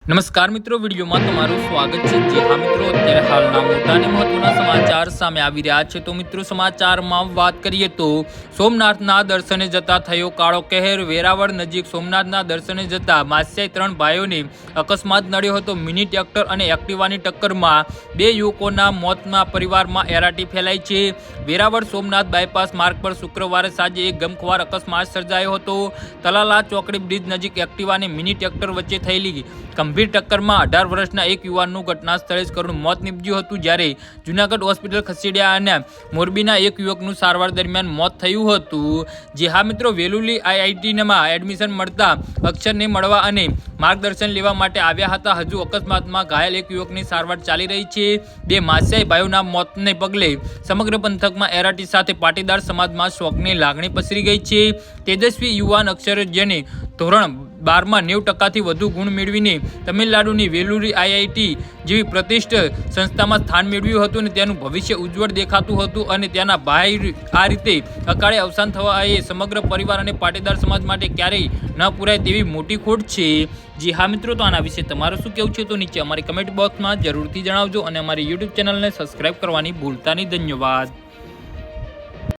નમસ્કાર મિત્રો, વિડીયોમાં તમારું સ્વાગત છે। જી હા મિત્રો, અત્યારે હાલના મોટા અને મહત્વના સમાચાર સામે આવી રહ્યા છે। તો મિત્રો, સમાચારમાં વાત કરીએ તો સોમનાથના દર્શને જતા થયો કાળો કહેર। વેરાવળ નજીક સોમનાથના દર્શને જતા માસ્યાઈ 3 ભાઈઓને અકસ્માત નડ્યો હતો। મિની ટ્રેક્ટર અને એક્ટિવાની ટક્કરમાં 2 યુવકોના મોતના પરિવારમાં એરાટી ફેલાઈ છે। વેરાવળ સોમનાથ બાયપાસ માર્ગ પર શુક્રવારે સાંજે એક ગમખ્વાર અકસ્માત સર્જાયો હતો। તલાલા ચોકડી બ્રિજ નજીક એક્ટિવા અને મિની ટ્રેક્ટર વચ્ચે થયેલી ગંભીર ટક્કરમાં 18 વર્ષના એક યુવાનનું ઘટના સ્થળે જ કરુણ મોત નીપજ્યું હતું, જ્યારે જૂનાગઢ હોસ્પિટલ ખસેડ્યા અને મોરબીના એક યુવકનું સારવાર દરમિયાન મોત થયું હતું। જે હા મિત્રો, વેલુલી આઈઆઈટીમાં એડમિશન મળતા અક્ષરને મળવા અને માર્ગદર્શન લેવા માટે આવ્યા હતા। હજુ અકસ્માતમાં ઘાયલ એક યુવકની સારવાર ચાલી રહી છે। 2 માસ્યાઈ ભાઈઓના મોતને પગલે સમગ્ર પંથકમાં એરાટી સાથે પાટીદાર સમાજમાં શોકની લાગણી પસરી ગઈ છે। તેજસ્વી યુવાન અક્ષર, જેને ધોરણ 12માં 90% વધુ ગુણ મેળવીને તમિલનાડુની વેલુરી આઈઆઈટી જેવી પ્રતિષ્ઠિત સંસ્થામાં સ્થાન મેળવ્યું હતું અને તેનું ભવિષ્ય ઉજ્જવળ દેખાતું હતું, અને તેના ભાઈ આ રીતે અકાળે અવસાન થવા એ સમગ્ર પરિવાર અને પાટીદાર સમાજ માટે ક્યારેય ન પૂરાય તેવી મોટી ખોટ છે। જી હા મિત્રો, તો આના વિશે તમારું શું કહેવું છે તો નીચે અમારી કમેન્ટ બોક્સમાં જરૂરથી જણાવજો, અને અમારી યુટ્યુબ ચેનલને સબસ્ક્રાઈબ કરવાની ભૂલતા નહીં। ધન્યવાદ।